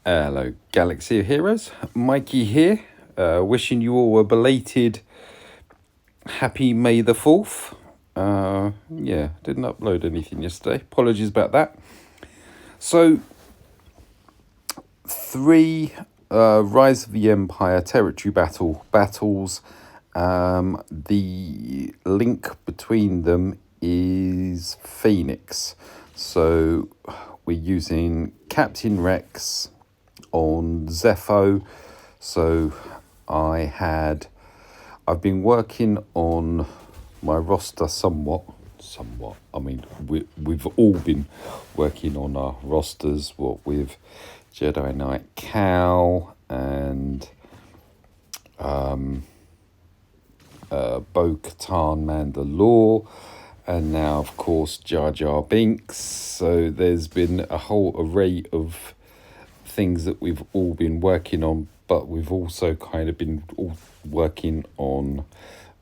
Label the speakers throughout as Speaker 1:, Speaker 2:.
Speaker 1: Hello, Galaxy of Heroes. Mikey here, wishing you all a belated happy May the 4th. Yeah, didn't upload anything yesterday. Apologies about that. So, three Rise of the Empire territory battles. The link between them is Phoenix. So, we're using Captain Rex on Zeffo. So I've been working on my roster somewhat. I mean, we've all been working on our rosters, what with Jedi Knight Cal and Bo-Katan Mandalore, and now of course Jar Jar Binks. So there's been a whole array of things that we've all been working on, but we've also kind of been all working on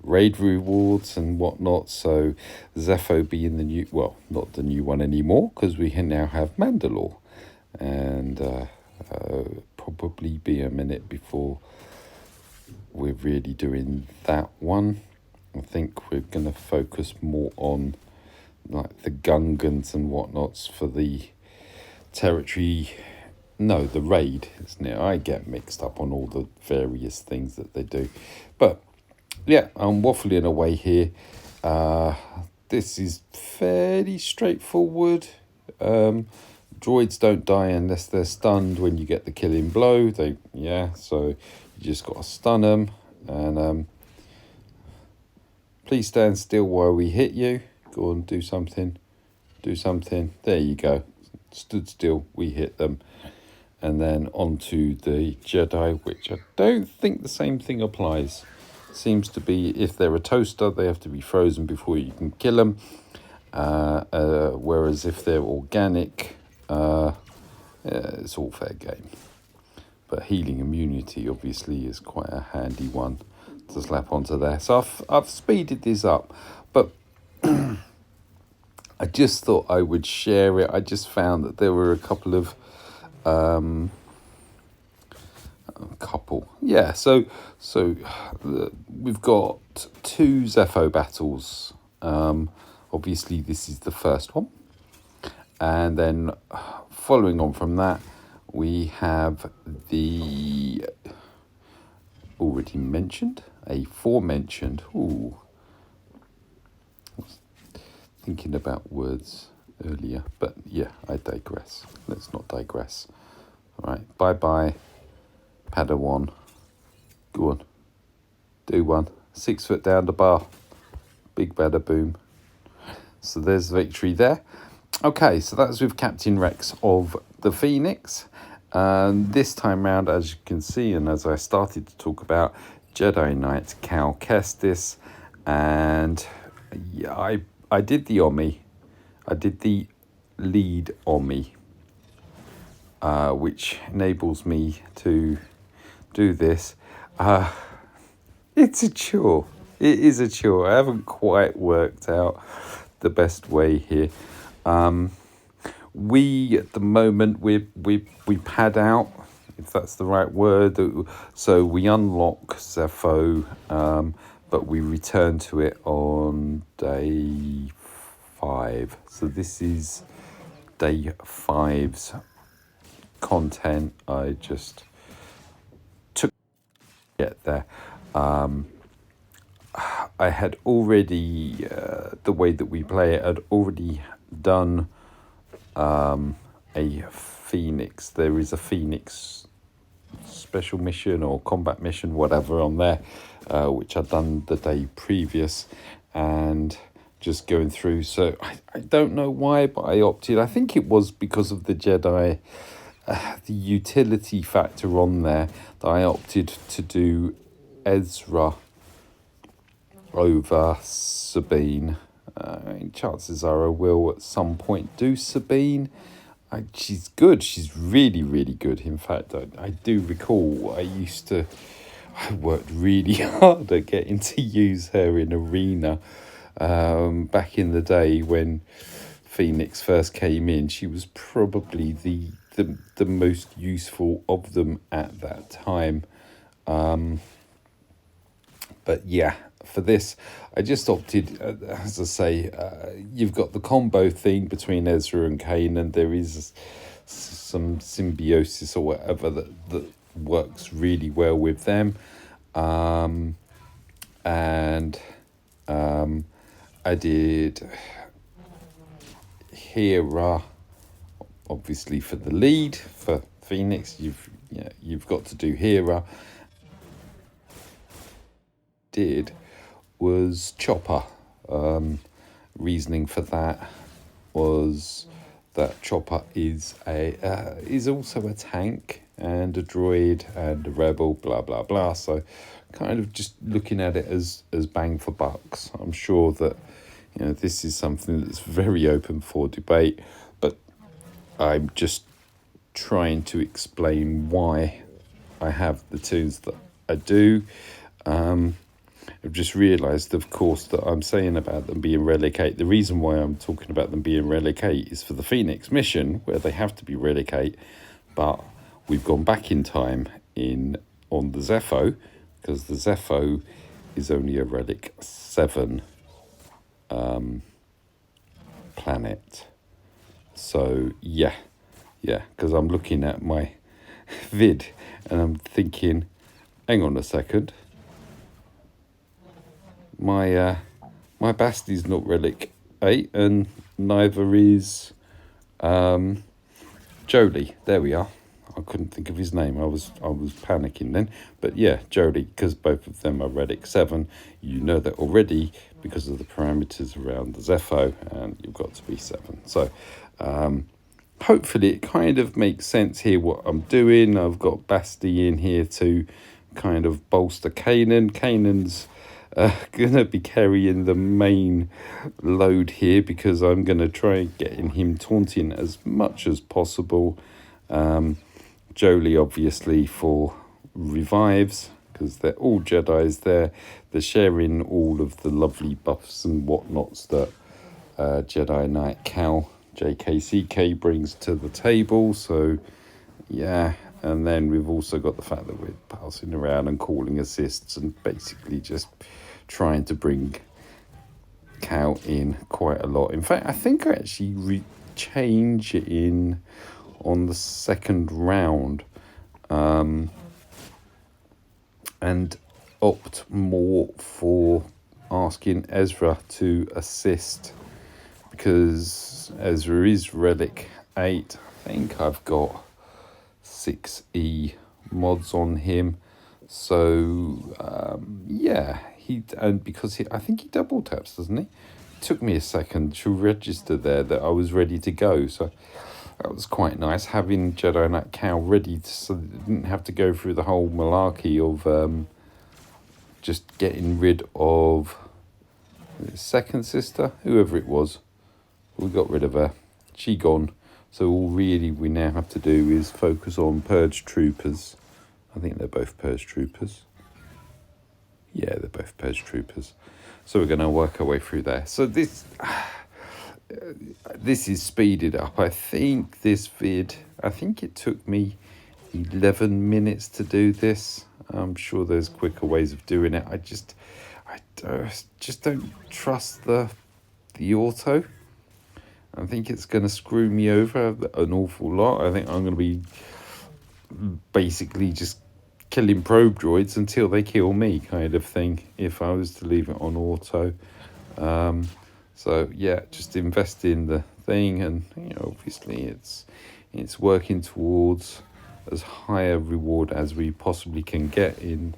Speaker 1: raid rewards and whatnot. So Zeffo being the new, well, not the new one anymore, because we now have Mandalore, and probably be a minute before we're really doing that one. I think we're going to focus more on like the Gungans and whatnots for the territory. No, the raid, isn't it? I get mixed up on all the various things that they do. But yeah, I'm waffling away here. This is fairly straightforward. Droids don't die unless they're stunned when you get the killing blow. So you just got to stun them. And please stand still while we hit you. Go on, do something. Do something. There you go. Stood still, we hit them. And then onto the Jedi, which I don't think the same thing applies. Seems to be if they're a toaster, they have to be frozen before you can kill them. Whereas if they're organic, it's all fair game. But healing immunity obviously is quite a handy one to slap onto there. So I've speeded this up, but I just thought I would share it. I just found that there were a couple of so we've got two Zeffo battles. Obviously this is the first one, and then following on from that we have the already mentioned, aforementioned, thinking about words earlier, but yeah, I digress. Let's not digress. All right, bye Padawan. Go on, do one. 6 foot down the bar, big bada boom. So there's victory there. Okay, so that's with Captain Rex of the Phoenix. This time round, as you can see, and as I started to talk about, Jedi Knight Cal Kestis, and yeah, I did the Omi. I did the lead Omi, which enables me to do this. It's a chore. It is a chore. I haven't quite worked out the best way here. We at the moment we pad out, if that's the right word. So we unlock Zeffo, but we return to it on day 5. So this is day 5's content. I just took to get there. I had already the way that we play it, I'd already done a Phoenix. There is a Phoenix special mission or combat mission, whatever, on there, which I'd done the day previous, and just going through. So I don't know why, but I opted. I think it was because of the Jedi, the utility factor on there, that I opted to do Ezra over Sabine. Chances are I will at some point do Sabine. She's good. She's really, really good. In fact, I do recall I worked really hard at getting to use her in Arena back in the day when Phoenix first came in. She was probably the the most useful of them at that time. But yeah, for this, I just opted, as I say, you've got the combo thing between Ezra and Kanan. There is some symbiosis or whatever that works really well with them. And I did Hera, obviously for the lead. For Phoenix, you've got to do Hera. Did was Chopper. Reasoning for that was that Chopper is also a tank and a droid and a rebel, blah blah blah. So, kind of just looking at it as bang for bucks. I'm sure that this is something that's very open for debate, but I'm just trying to explain why I have the tunes that I do. I've just realised, of course, that I'm saying about them being Relic 8. The reason why I'm talking about them being Relic 8 is for the Phoenix mission, where they have to be Relic 8, but we've gone back in time on the Zeffo, because the Zeffo is only a Relic 7 planet. So, yeah, because I'm looking at my vid, and I'm thinking, hang on a second, my Bastie's not Relic 8, and neither is Jolie. There we are. I couldn't think of his name. I was panicking then. But yeah, Jolie, because both of them are Relic 7. You know that already because of the parameters around the Zeffo, and you've got to be 7. So hopefully it kind of makes sense here what I'm doing. I've got Basti in here to kind of bolster Kanan. Kanan's going to be carrying the main load here because I'm going to try and get him taunting as much as possible. Jolie, obviously, for revives, because they're all Jedis there. They're sharing all of the lovely buffs and whatnots that Jedi Knight Cal JKCK brings to the table. So, yeah. And then we've also got the fact that we're passing around and calling assists and basically just trying to bring Cal in quite a lot. In fact, I think I actually change it in on the second round and opt more for asking Ezra to assist, because Ezra is Relic 8. I think I've got 6E mods on him. So yeah, I think he double taps, doesn't he? It took me a second to register there that I was ready to go. So that was quite nice, having Jedi Knight Cal ready so that it didn't have to go through the whole malarkey of just getting rid of his second sister, whoever it was. We got rid of her. She gone. So all really we now have to do is focus on Purge Troopers. I think they're both Purge Troopers. Yeah, they're both Purge Troopers. So we're going to work our way through there. So this is speeded up. I think it took me 11 minutes to do this. I'm sure there's quicker ways of doing it. I just don't trust the auto. I think it's going to screw me over an awful lot. I think I'm going to be basically just killing probe droids until they kill me, kind of thing, if I was to leave it on auto. So yeah, just invest in the thing, and obviously it's working towards as high a reward as we possibly can get in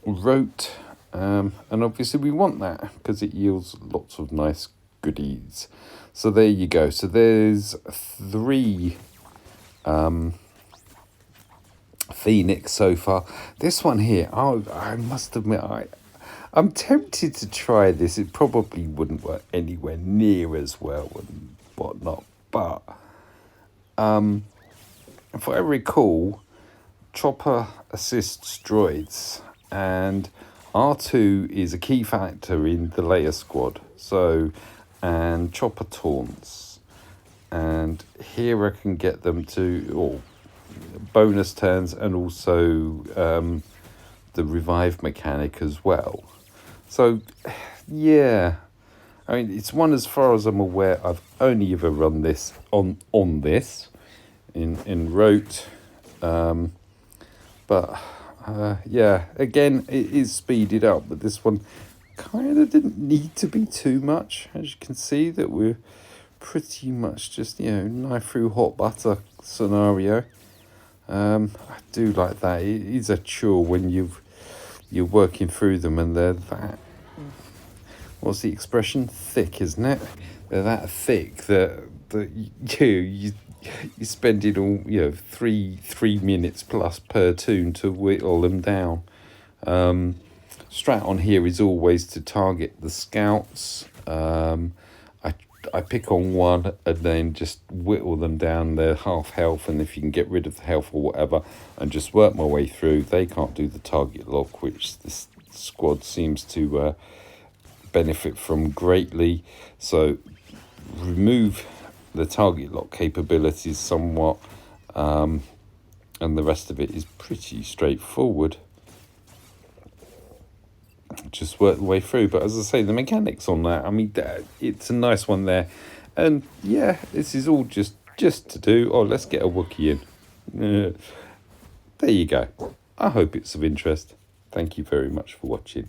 Speaker 1: Rote, and obviously we want that because it yields lots of nice goodies. So there you go. So there's 3 Phoenix so far. This one here, I must admit, I'm tempted to try this. It probably wouldn't work anywhere near as well and whatnot, but if I recall, Chopper assists droids, and R2 is a key factor in the Leia squad. So, and Chopper taunts. and Hera can get them to, or bonus turns, and also the revive mechanic as well. So, yeah, I mean, it's one, as far as I'm aware, I've only ever run this on this in Rote, but yeah, again, it is speeded up, but this one kind of didn't need to be too much. As you can see, that we're pretty much just, knife through hot butter scenario. I do like that. It is a chore when you're working through them and they're that, what's the expression? Thick, isn't it? They're that thick that you're spending all 3 minutes plus per tune to whittle them down. Strat on here is always to target the scouts. I pick on one and then just whittle them down. They're half health, and if you can get rid of the health or whatever, and just work my way through. They can't do the target lock, which this squad seems to benefit from greatly. So remove the target lock capabilities somewhat, and the rest of it is pretty straightforward. Just work the way through. But as I say, the mechanics on that, I mean, it's a nice one there. And yeah, this is all just to do. Oh, let's get a Wookiee in. There you go. I hope it's of interest. Thank you very much for watching.